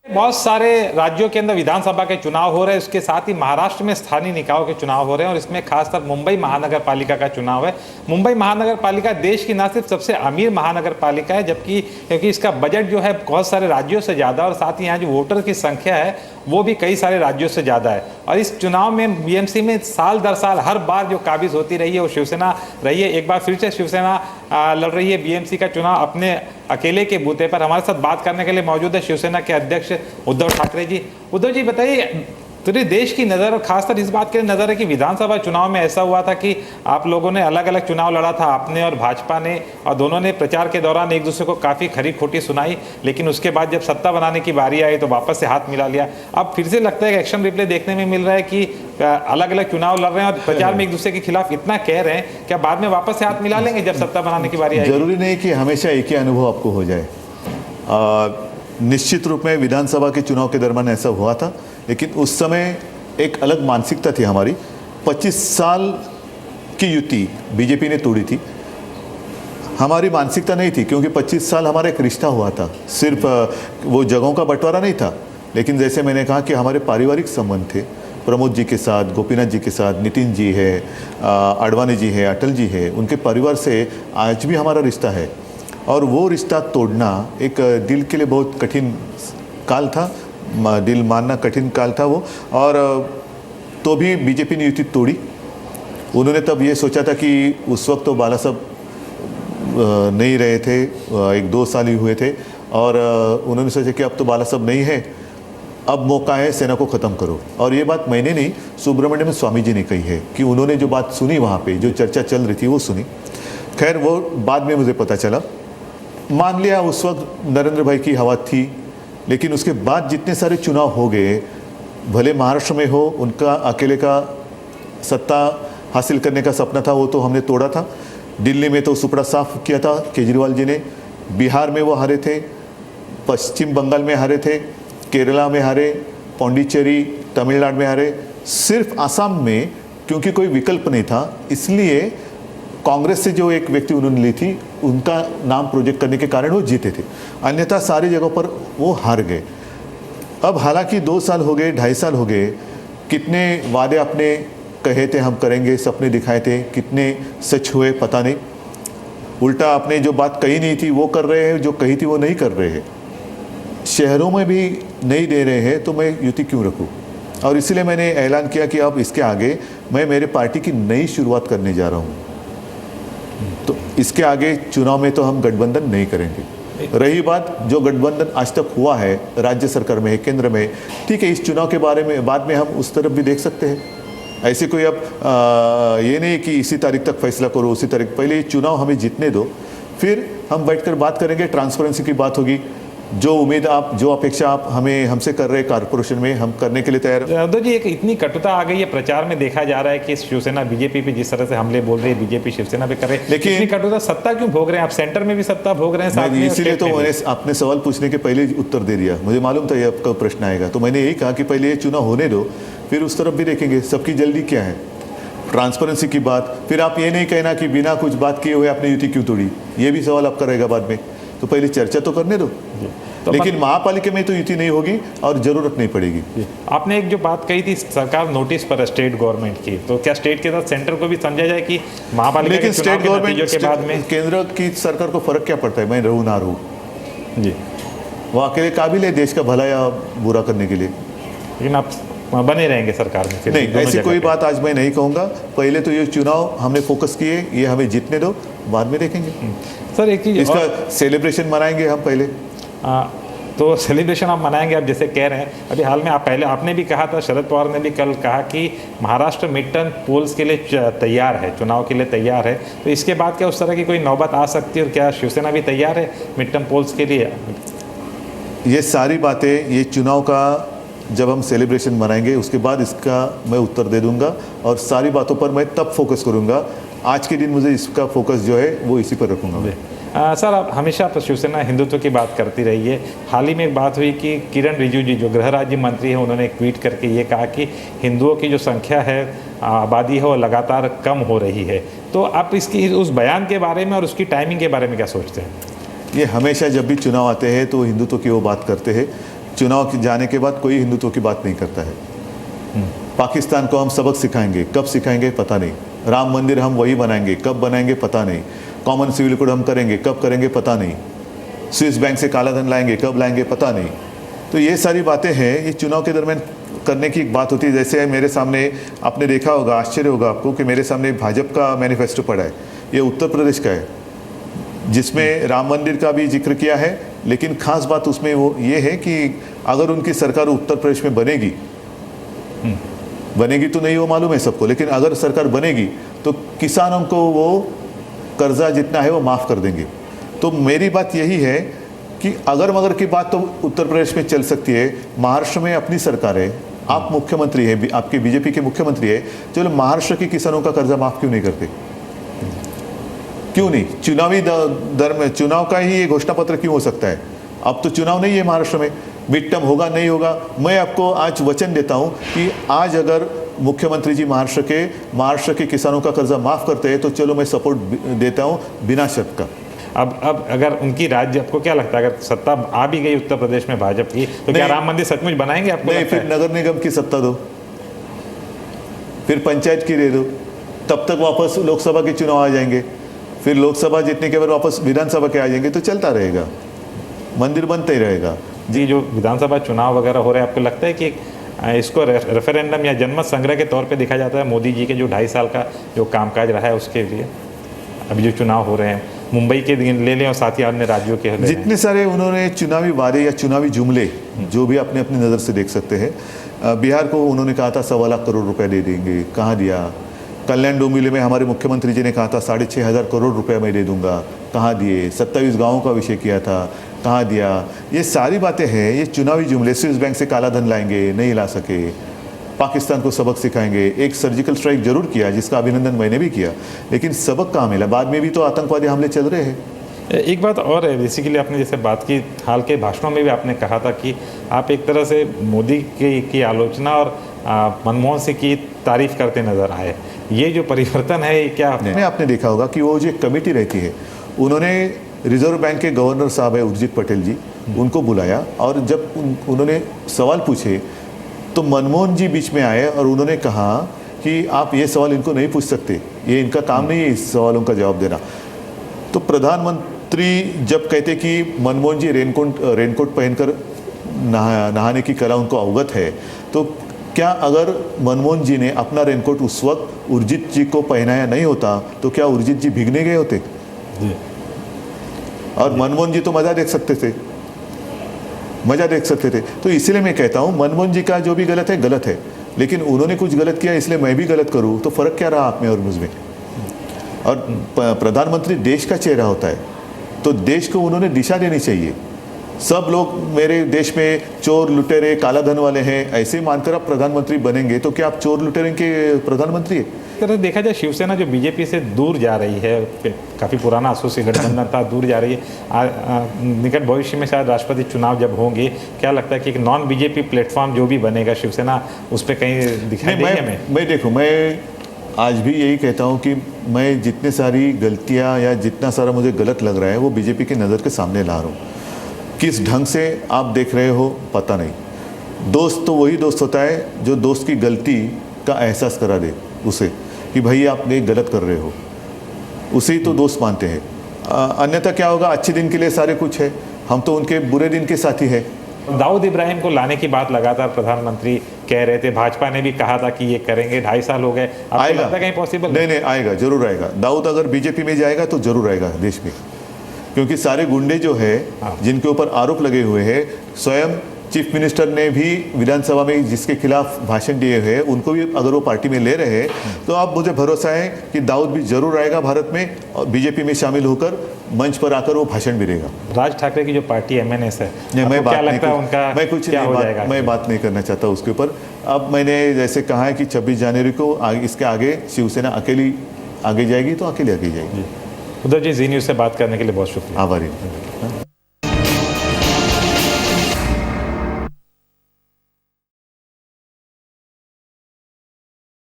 बहुत सारे राज्यों के अंदर विधानसभा के चुनाव हो रहे हैं, उसके साथ ही महाराष्ट्र में स्थानीय निकायों के चुनाव हो रहे हैं और इसमें खासकर मुंबई महानगर पालिका का चुनाव है। मुंबई महानगर पालिका देश की न सिर्फ सबसे अमीर महानगर पालिका है, जबकि क्योंकि इसका बजट जो है बहुत सारे राज्यों से ज़्यादा और साथ ही यहाँ जो वोटर की संख्या है वो भी कई सारे राज्यों से ज़्यादा है। और इस चुनाव में बीएमसी में साल दर साल हर बार जो काबिज होती रही है वो शिवसेना रही है। एक बार फिर से शिवसेना लड़ रही है बीएमसी का चुनाव अपने अकेले के बूते पर। हमारे साथ बात करने के लिए मौजूद है शिवसेना के अध्यक्ष उद्धव ठाकरे जी। उद्धव जी बताइए, पूरी देश की नज़र और खासकर इस बात की नज़र है कि विधानसभा चुनाव में ऐसा हुआ था कि आप लोगों ने अलग अलग चुनाव लड़ा था, आपने और भाजपा ने, और दोनों ने प्रचार के दौरान एक दूसरे को काफ़ी खरी खोटी सुनाई, लेकिन उसके बाद जब सत्ता बनाने की बारी आई तो वापस से हाथ मिला लिया। अब फिर से लगता है कि एक्शन रिप्ले देखने में मिल रहा है कि अलग अलग चुनाव लड़ रहे हैं और प्रचार में एक दूसरे के खिलाफ इतना कह रहे हैं, क्या बाद में वापस से हाथ मिला लेंगे जब सत्ता बनाने की बारी आई? जरूरी नहीं कि हमेशा एक ही अनुभव आपको हो जाए। निश्चित रूप में विधानसभा के चुनाव के दरमियान ऐसा हुआ था, लेकिन उस समय एक अलग मानसिकता थी हमारी। 25 साल की युति बीजेपी ने तोड़ी थी, हमारी मानसिकता नहीं थी, क्योंकि 25 साल हमारा एक रिश्ता हुआ था। सिर्फ वो जगहों का बंटवारा नहीं था, लेकिन जैसे मैंने कहा कि हमारे पारिवारिक संबंध थे प्रमोद जी के साथ, गोपीनाथ जी के साथ, नितिन जी है, आडवाणी जी है, अटल जी है, उनके परिवार से आज भी हमारा रिश्ता है। और वो रिश्ता तोड़ना एक दिल के लिए बहुत कठिन काल था, दिल मानना कठिन काल था वो। और तो भी बीजेपी ने युति तोड़ी। उन्होंने तब ये सोचा था कि उस वक्त तो बाला साहब नहीं रहे थे, 1-2 साल ही हुए थे, और उन्होंने सोचा कि अब तो बाला साहब नहीं है, अब मौका है, सेना को ख़त्म करो। और ये बात मैंने नहीं, सुब्रमण्यम स्वामी जी ने कही है कि उन्होंने जो बात सुनी वहाँ पे, जो चर्चा चल रही थी वो सुनी। खैर वो बाद में मुझे पता चला, मान लिया उस वक्त नरेंद्र भाई की हवा थी, लेकिन उसके बाद जितने सारे चुनाव हो गए, भले महाराष्ट्र में हो, उनका अकेले का सत्ता हासिल करने का सपना था, वो तो हमने तोड़ा था। दिल्ली में तो सुपड़ा साफ किया था केजरीवाल जी ने, बिहार में वो हारे थे, पश्चिम बंगाल में हारे थे, केरला में हारे, पौंडीचेरी, तमिलनाडु में हारे। सिर्फ आसाम में क्योंकि कोई विकल्प नहीं था, इसलिए कांग्रेस से जो एक व्यक्ति उन्होंने ली थी, उनका नाम प्रोजेक्ट करने के कारण वो जीते थे, अन्यथा सारी जगहों पर वो हार गए। अब हालांकि 2 साल हो गए, 2.5 साल हो गए, कितने वादे आपने कहे थे हम करेंगे, सपने दिखाए थे, कितने सच हुए पता नहीं। उल्टा आपने जो बात कही नहीं थी वो कर रहे हैं, जो कही थी वो नहीं कर रहे हैं। शहरों में भी नहीं दे रहे हैं, तो मैं युति क्यों रखूं? और इसीलिए मैंने ऐलान किया कि अब इसके आगे मैं मेरे पार्टी की नई शुरुआत करने जा रहा हूं। तो इसके आगे चुनाव में तो हम गठबंधन नहीं करेंगे। रही बात जो गठबंधन आज तक हुआ है, राज्य सरकार में है, केंद्र में, ठीक है, इस चुनाव के बारे में बाद में हम उस तरफ भी देख सकते हैं। ऐसे कोई अब ये नहीं कि इसी तारीख तक फैसला करो, उसी तारीख, पहले ये चुनाव हमें जीतने दो, फिर हम बैठकर बात करेंगे, ट्रांसपेरेंसी की बात होगी। जो उम्मीद आप, जो अपेक्षा आप हमसे कर रहे हैं कारपोरेशन में, हम करने के लिए तैयार हैं। उद्धव जी, एक इतनी कटुता आ गई है प्रचार में, देखा जा रहा है कि शिवसेना बीजेपी पे जिस तरह से हमले बोल रही है, बीजेपी शिवसेना पे कर रहे हैं, लेकिन इतनी कटुता सत्ता क्यों भोग रहे हैं आप? सेंटर में भी सत्ता भोग रहे हैं साथ में। इसीलिए तो मैंने आपने सवाल पूछने के पहले उत्तर दे दिया, मुझे मालूम था ये आपका प्रश्न आएगा, तो मैंने यही कहा कि पहले ये चुनाव होने दो, फिर उस तरफ भी देखेंगे। सबकी जल्दी क्या है? ट्रांसपेरेंसी की बात। फिर आप ये नहीं कहना कि बिना कुछ बात किए हुए आपने युति क्यों तोड़ी, ये भी सवाल आपका रहेगा बाद में। तो पहले चर्चा तो करने दो। तो लेकिन महापालिका में तो युति नहीं होगी और जरूरत नहीं पड़ेगी। आपने एक जो बात कही थी सरकार नोटिस पर स्टेट गवर्नमेंट की, तो क्या स्टेट के साथ सेंटर को भी समझा जाए कि महापालिका लेकिन स्टेट गवर्नमेंट के बाद में केंद्र की सरकार को फर्क क्या पड़ता है, मैं रहूं ना रहूं जी, वो अकेले काबिल है देश का भला या बुरा करने के लिए। लेकिन आप बने रहेंगे सरकार में फिर? नहीं, ऐसी कोई बात आज मैं नहीं कहूँगा। पहले तो ये चुनाव हमने फोकस किए, ये हमें जीतने दो, बाद में देखेंगे। सर एक चीज़, इसका सेलिब्रेशन मनाएंगे हम पहले। तो सेलिब्रेशन आप मनाएंगे, आप जैसे कह रहे हैं। अभी हाल में आपने भी कहा था, शरद पवार ने भी कल कहा कि महाराष्ट्र मिड टर्म पोल्स के लिए तैयार है, चुनाव के लिए तैयार है। तो इसके बाद क्या उस तरह की कोई नौबत आ सकती है, और क्या शिवसेना भी तैयार है मिड टर्म पोल्स के लिए? ये सारी बातें, ये चुनाव का जब हम सेलिब्रेशन मनाएंगे उसके बाद इसका मैं उत्तर दे दूंगा, और सारी बातों पर मैं तब फोकस करूंगा। आज के दिन मुझे इसका फोकस जो है वो इसी पर रखूंगा। सर, आप हमेशा शिवसेना हिंदुत्व की बात करती रही है। हाल ही में एक बात हुई कि किरण रिजिजू जी, जो गृह राज्य मंत्री हैं, उन्होंने एक ट्वीट करके ये कहा कि हिंदुओं की जो संख्या है, आबादी है, वो लगातार कम हो रही है। तो आप इसकी उस बयान के बारे में और उसकी टाइमिंग के बारे में क्या सोचते हैं? ये हमेशा जब भी चुनाव आते हैं तो हिंदुत्व की वो बात करते हैं, चुनाव जाने के बाद कोई हिंदुत्व की बात नहीं करता है। पाकिस्तान को हम सबक सिखाएंगे, कब सिखाएंगे पता नहीं। राम मंदिर हम वही बनाएंगे, कब बनाएंगे पता नहीं। कॉमन सिविल कोड हम करेंगे, कब करेंगे पता नहीं। स्विस बैंक से काला धन लाएंगे, कब लाएंगे पता नहीं। तो ये सारी बातें हैं, ये चुनाव के दरमियान करने की एक बात होती है। जैसे मेरे सामने, आपने देखा होगा, आश्चर्य होगा आपको कि मेरे सामने भाजपा का मैनिफेस्टो पड़ा है। ये उत्तर प्रदेश का है, जिसमें राम मंदिर का भी जिक्र किया है, लेकिन खास बात उसमें वो ये है कि अगर उनकी सरकार उत्तर प्रदेश में बनेगी तो नहीं वो मालूम है सबको, लेकिन अगर सरकार बनेगी तो किसानों को वो कर्जा जितना है वो माफ़ कर देंगे। तो मेरी बात यही है कि अगर मगर की बात तो उत्तर प्रदेश में चल सकती है। महाराष्ट्र में अपनी सरकार है, आप मुख्यमंत्री है, आपके बीजेपी के मुख्यमंत्री है, चलो महाराष्ट्र के किसानों का कर्जा माफ़ क्यों नहीं करते? क्यों नहीं? चुनावी दर में चुनाव का ही ये घोषणा पत्र क्यों हो सकता है? अब तो चुनाव नहीं है महाराष्ट्र में, मिड टर्म होगा नहीं होगा। मैं आपको आज वचन देता हूं कि आज अगर मुख्यमंत्री जी महाराष्ट्र के किसानों का कर्जा माफ करते हैं तो चलो मैं सपोर्ट देता हूं बिना शर्त का। अब अगर उनकी राज्य, आपको क्या लगता है अगर सत्ता आ भी गई उत्तर प्रदेश में भाजपा की, तो क्या राम मंदिर सचमुच बनाएंगे आपको? नहीं, फिर नगर निगम की सत्ता दो, फिर पंचायत की दे दो, तब तक वापस लोकसभा के चुनाव आ जाएंगे, फिर लोकसभा जीतने के बाद वापस विधानसभा के आ जाएंगे, तो चलता रहेगा, मंदिर बनता ही रहेगा। जी, जो विधानसभा चुनाव वगैरह हो रहे हैं, आपको लगता है कि इसको रेफरेंडम या जनमत संग्रह के तौर पे देखा जाता है? मोदी जी के जो 2.5 साल का जो कामकाज रहा है उसके लिए अभी जो चुनाव हो रहे हैं, मुंबई के ले लें और साथ ही अन्य राज्यों के जितने सारे उन्होंने चुनावी वादे या चुनावी जुमले जो भी अपने अपनी नज़र से देख सकते हैं। बिहार को उन्होंने कहा था 1.25 लाख करोड़ रुपए दे देंगे, कहाँ दिया? कल्याण डोंबिवली में हमारे मुख्यमंत्री जी ने कहा था 6,500 करोड़ रुपए मैं दे दूंगा, कहाँ दिए? 27 गाँवों का विषय किया था, कहाँ दिया? ये सारी बातें हैं, ये चुनावी जुमले। स्विस बैंक से काला धन लाएंगे, नहीं ला सके। पाकिस्तान को सबक सिखाएंगे, एक सर्जिकल स्ट्राइक जरूर किया जिसका अभिनंदन मैंने भी किया, लेकिन सबक कहाँ मिला? बाद में भी तो आतंकवादी हमले चल रहे हैं। एक बात और है, बेसिकली आपने जैसे बात की, हाल के भाषणों में भी आपने कहा था कि आप एक तरह से मोदी की आलोचना और मनमोहन सिंह की तारीफ करते नजर आए। ये जो परिवर्तन है, ये क्या आपने देखा होगा कि वो जो कमेटी रहती है, उन्होंने रिजर्व बैंक के गवर्नर साहब है उर्जित पटेल जी, उनको बुलाया और जब उन्होंने सवाल पूछे तो मनमोहन जी बीच में आए और उन्होंने कहा कि आप ये सवाल इनको नहीं पूछ सकते, ये इनका काम नहीं है इस सवालों का जवाब देना। तो प्रधानमंत्री जब कहते कि मनमोहन जी रेनकोट पहनकर नहाने की कला उनको अवगत है, तो क्या अगर मनमोहन जी ने अपना रेनकोट उस वक्त उर्जित जी को पहनाया नहीं होता तो क्या उर्जित जी भीगने गए होते? और मनमोहन जी तो मजा देख सकते थे। तो इसलिए मैं कहता हूं मनमोहन जी का जो भी गलत है, लेकिन उन्होंने कुछ गलत किया इसलिए मैं भी गलत करूं, तो फर्क क्या रहा आप में और मुझमें? और प्रधानमंत्री देश का चेहरा होता है, तो देश को उन्होंने दिशा देनी चाहिए। सब लोग मेरे देश में चोर लुटेरे काला धन वाले हैं, ऐसे मानकर आप प्रधानमंत्री बनेंगे तो क्या आप चोर लुटेरे के प्रधानमंत्री है? तरह देखा जाए शिवसेना जो बीजेपी से दूर जा रही है, काफ़ी पुराना एसोसिएट गठबंधन था, दूर जा रही है। निकट भविष्य में शायद राष्ट्रपति चुनाव जब होंगे, क्या लगता है कि एक नॉन बीजेपी प्लेटफॉर्म जो भी बनेगा शिवसेना, उस पर कहीं दिखाई देगी हमें? मैं आज भी यही कहता हूँ कि मैं जितने सारी गलतियाँ या जितना सारा मुझे गलत लग रहा है वो बीजेपी की नज़र के सामने ला रहा हूँ। किस ढंग से आप देख रहे हो पता नहीं। दोस्त तो वही दोस्त होता है जो दोस्त की गलती का एहसास करा दे उसे कि भाई आप ये गलत कर रहे हो, उसे ही तो दोस्त मानते हैं। अन्यथा क्या होगा? अच्छे दिन के लिए सारे कुछ है, हम तो उनके बुरे दिन के साथी हैं। दाऊद इब्राहिम को लाने की बात लगातार प्रधानमंत्री कह रहे थे, भाजपा ने भी कहा था कि ये करेंगे, 2.5 साल हो गए, आपको लगता है कहीं पॉसिबल? नहीं, आएगा, जरूर आएगा। दाऊद अगर बीजेपी में जाएगा तो जरूर आएगा देश में, क्योंकि सारे गुंडे जो है जिनके ऊपर आरोप लगे हुए हैं, स्वयं चीफ मिनिस्टर ने भी विधानसभा में जिसके खिलाफ भाषण दिए हुए हैं, उनको भी अगर वो पार्टी में ले रहे हैं, तो अब मुझे भरोसा है कि दाऊद भी जरूर आएगा भारत में और बीजेपी में शामिल होकर मंच पर आकर वो भाषण भी देगा। राज ठाकरे की जो पार्टी एमएनएस है, मैं मैं बात नहीं करना चाहता उसके ऊपर। अब मैंने जैसे कहा है कि 26 जनवरी को इसके आगे शिवसेना अकेली आगे जाएगी तो अकेली आगे जाएगी। उद्धव जी, जी न्यूज़ से बात करने के लिए बहुत शुक्रिया। आभारी।